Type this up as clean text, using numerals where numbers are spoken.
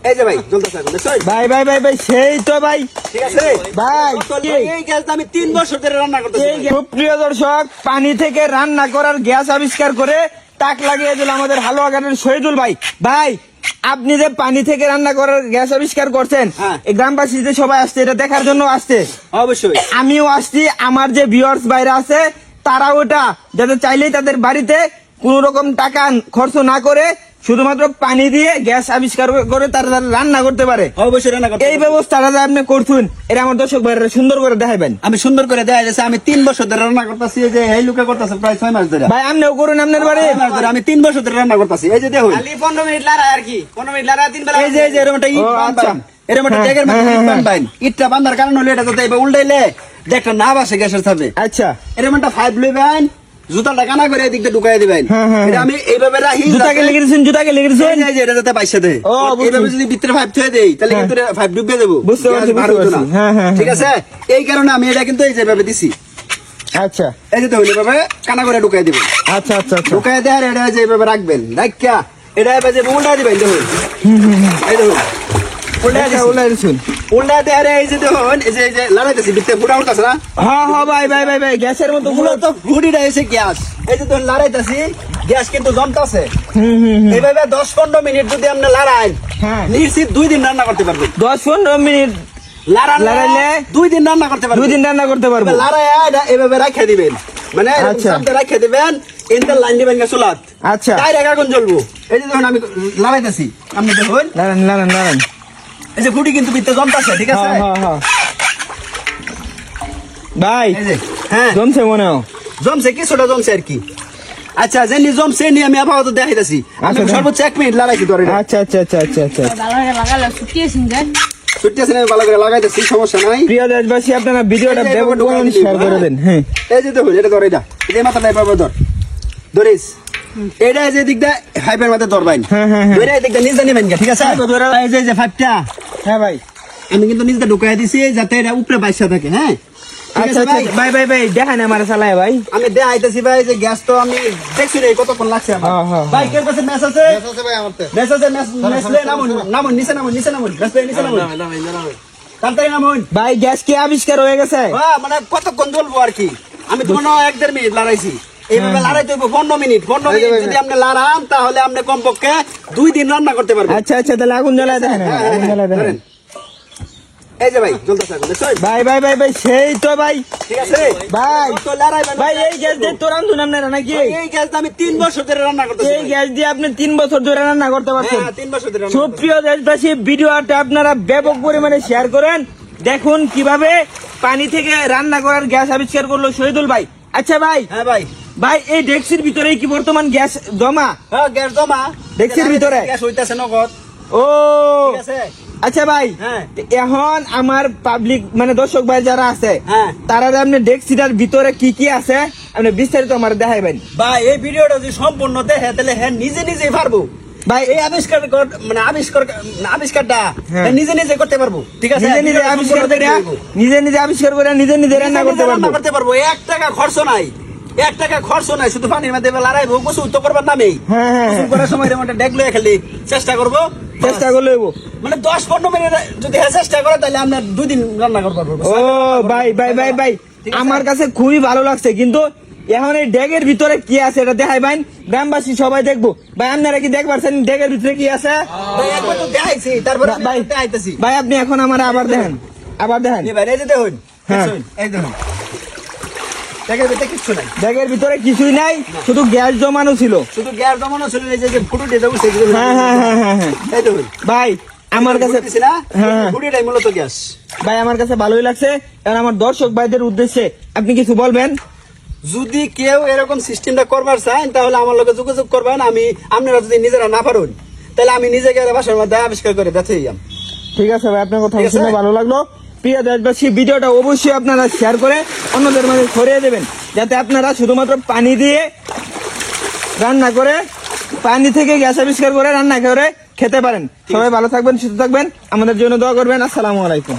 এই যে ভাই চলতেছে এখন দেখছো ভাই ভাই ভাই ভাই সেই তো ভাই ঠিক আছে ভাই এই গ্যাস আমি 3 বছর ধরে রান্না করতেছি সুপ্রিয় দর্শক, পানি থেকে রান্না করার গ্যাস আবিষ্কার করে তাক লাগিয়ে দিল আমাদের হালুয়াঘাটের শহীদুল ভাই। ভাই আপনি যে পানি থেকে রান্না করার গ্যাস আবিষ্কার করছেন, এই গ্রামবাসী যে সবাই আসছে এটা দেখার জন্য আসছে। অবশ্যই আমিও আসছি, আমার যে ভিউয়ার্স বাইরে আছে তারা ওটা যাতে চাইলেই তাদের বাড়িতে কোন রকম টাকা খরচ না করে শুধুমাত্র পানি দিয়ে গ্যাস আবিষ্কার করে তারা রান্না করতে পারে। অবশ্যই রান্না করতে এই ব্যবস্থাটা যে আপনি করছেন এটা আমার দর্শক ভাইরা সুন্দর করে দেখাবেন। আমি সুন্দর করে দেখা যাচ্ছে আমি 3 বছর ধরে রান্না করতেছি। এই যে এই লোকে করতেছে প্রায় 6 মাস ধরে। ভাই আপনিও করুন আপনার বাড়ি। আমি 3 বছর ধরে রান্না করতেছি। এই যে দেখুন খালি 15 মিনিট লাগায় আর কি 15 মিনিট লাগায় 3 বেলা এই যে এরকম একটা ইট বানবান এরকম একটা ট্যাগের মধ্যে ইট বানবান ইটটা বান্ধার কারণ হলো এটা যাতে এবার উল্টাইলে দেখটা না বাসে গ্যাসের সাথে। আচ্ছা এরকম একটা 5 লইবেন, জুতাটা কানা করে এদিকটা ঢুকাই দিবেন। এটা আমি এইভাবে রাখি। জুতাকে লেগে দিয়েছেন এই যে এটা যাতে বাইসা দেয়। এইভাবে যদি ভিতরে 5 থয়ে দেই তাহলে কিন্তু 5 ডুবে দেব। বুঝতে পারছি। ঠিক আছে, এই কারণে আমি এটা কিন্তু এই যে ভাবে দিছি। আচ্ছা এই যে দেখুন এভাবে কানা করে ঢুকাই দিবেন। আচ্ছা আচ্ছা আচ্ছা ঢুকাই দেয় এটা যে এইভাবে রাখবেন। রাখিয়া এটা এবার যে উল্টা দিবেন। দেখুন এই দেখুন উল্টা দেয় এই যে দেখুন এই যে লড়াইতেছি ভিতরে ফুটা উঠতেছে না। হ্যাঁ হ্যাঁ ভাই ভাই ভাই ভাই গ্যাসের মতো ওগুলো তো ফুটিটা এসে গ্যাস। এই যে দেখুন লড়াইতেছি গ্যাস কিন্তু জমতাছে। এইভাবে 10-15 মিনিট যদি আপনি লড়াই নিশ্চিত 2 দিন রান্না করতে পারবেন। 10-15 মিনিট লড়াইলে 2 দিন রান্না করতে পারবেন। 2 দিন রান্না করতে পারবেন। লড়াই এভাবে রাখে দিবেন, মানে সামনে রাখে দিবেন। ইন্টার লাইন দিবেন চুলাত। আচ্ছা ডাইরেক্ট আগুন জ্বলবো। এই যে দেখুন আমি লড়াইতেছি, আপনি দেখুন নারায়ণ এই যে ফুটি কিন্তু ভিতরে জমতাছে। ঠিক আছে ভাই, এই যে হ্যাঁ জমছে মনে হয়, জমছে কিছুটা জমছে আর কি। আচ্ছা যেনি জমছে নি আমি আপাতত দেখাইতাছি। আমি সর্বোচ্চ 1 মিনিট লাগাইছি ধরে। আচ্ছা আচ্ছা আচ্ছা আচ্ছা আচ্ছা ভালো করে লাগালে শুকিয়েছেন যায়। ছুটি আছে আমি ভালো করে লাগাইতেছি, সমস্যা নাই। প্রিয় দেশবাসী আপনারা ভিডিওটা ব্যাপক পরিমাণে শেয়ার করে দেন। হ্যাঁ এই যে দেখুন এটা ধরে, এটা এই মাথাটা এভাবে ধরিস। এটা যে দিকটা হাইপের মধ্যে ধরবেন। ধরে এই দিকটা নিচে নিবেন। ঠিক আছে, এই যে 5টা। হ্যাঁ ভাই আমি কিন্তু নিচে ঢুকাই দিছি যাতে এটা উপরে বাইসা থাকে। হ্যাঁ আচ্ছা আচ্ছা ভাই ভাই ভাই দেখান আমার চালায় ভাই। আমি দেখাইতেছি ভাই যে গ্যাস তো আমি দেখছি রে কতক্ষণ লাগছে আমার। ভাই কে কাছে মেস আছে? মেস আছে ভাই আমারতে। মেস আছে, মেসলে নামুন নিচে নামুন মেসলে নিচে নামুন। তাড়াতাড়ি নামুন ভাই। গ্যাস কি আবিষ্কার হয়ে গেছে? মানে কতক্ষণ জ্বলবো আর কি। আমি তো 1-1.5 মিনিট লড়াইছি। এইভাবে লড়াইতে হইব 15 মিনিট। 15 মিনিট যদি আপনি লড়ান তাহলে আপনি কমপক্ষে 2 দিন রান্না করতে পারবেন। আচ্ছা আচ্ছা তাহলে আগুন জ্বালায় দেখেন, আগুন জ্বালায় দেখেন। এই যে ভাই জ্বলতেছে আগুন দেখছো ভাই ভাই ভাই ভাই সেই তো ভাই। ঠিক আছে ভাই তো লড়াইবেন ভাই। এই গ্যাস দিয়ে তো রান্ধুন আপনারা নাকি? এই গ্যাস আমি 3 বছর ধরে রান্না করতেছি। এই গ্যাস দিয়ে আপনি 3 বছর ধরে রান্না করতে পারছেন? হ্যাঁ 3 বছর ধরে। সুপ্রিয় দেশবাসী ভিডিওটা আপনারা ব্যাপক পরিমাণে শেয়ার করেন। দেখুন কিভাবে পানি থেকে রান্না করার গ্যাস আবিষ্কার করলো শহীদুল ভাই। আচ্ছা ভাই। হ্যাঁ ভাই ভাই এই ডেক্সির ভিতরে কি বর্তমান গ্যাস জমা? হ্যাঁ গ্যাস জমা ডেক্সির ভিতরে গ্যাস হইতাছে নগদ। ও ঠিক আছে। আচ্ছা ভাই, এখন আমার পাবলিক মানে দর্শক ভাই যারা আছে তারা আপনি ডেক্সিটার ভিতরে কি কি আছে আপনি বিস্তারিত আমার দেখাইবেন। ভাই এই ভিডিওটা যদি সম্পূর্ণ দেখে তাহলে হ্যাঁ নিজে নিজেই পারবো ভাই। এই আবিষ্কারটা নিজে নিজে করতে পারবো। ঠিক আছে, নিজে নিজে আবিষ্কার করে নিজে নিজে রান্না করতে পারবো। 1 টাকা খরচ নাই, 1 টাকা খরচ নাই। শুধু পানির মধ্যে লড়াইবো, গোসল তো করবার নামেই। গোসল করার সময় এরকম একটা ডেক লয়ে খেলি চেষ্টা করবো। চেষ্টা করলে মানে 10-15 মিনিট যদি চেষ্টা করে তাহলে আমরা 2 দিন রান্না করতে পারবো। ও ভাই ভাই ভাই ভাই, আমার কাছে খুবই ভালো লাগছে। কিন্তু এখন এই ডেগের ভিতরে কি আছে এটা দেখাই ভাই, গ্রামবাসী সবাই দেখবো। ভাই আপনারা কি দেখবারছেন ডেগের ভিতরে কি আছে? ভাই একবার তো দেখাইছি, তারপরে ভাই দেখাইতেছি। ভাই আপনি এখন আমার আবার দেখেন, আবার দেখেন। ভাই এই যে দেখুন, এই দেখুন ডেগের ভিতরে কিছু নাই। ডেগের ভিতরে কিছুই নাই, শুধু গ্যাস জমানো ছিল। শুধু গ্যাস জমানো ছিল। এই যে ফুটো দিয়ে উঠছে। এই দেখুন ভাই আমার কাছে ফুটিটাই মূলত গ্যাস। ভাই আমার কাছে ভালোই লাগছে। কারণ আমার দর্শক ভাইদের উদ্দেশ্যে আপনি কিছু বলবেন? যদি কেউ এরকম সিস্টেমটা করবার চান তাহলে আমার লোকে যোগাযোগ করবেন। আপনারা যদি নিজেরা না পারেন তাহলে আমি নিজেকে বাসার মধ্যে আবিষ্কার করে দেখাইয়াম। ঠিক আছে ভাই, আপনার কথা শুনে ভালো লাগলো। প্রিয় দেশবাসী ভিডিওটা অবশ্যই আপনারা শেয়ার করে অন্যদের মাঝে ছড়িয়ে দেবেন, যাতে আপনারা শুধুমাত্র পানি দিয়ে রান্না করে, পানি থেকে গ্যাস আবিষ্কার করে রান্না করে খেতে পারেন। সবাই ভালো থাকবেন, সুস্থ থাকবেন, আমাদের জন্য দোয়া করবেন। আসসালামু আলাইকুম।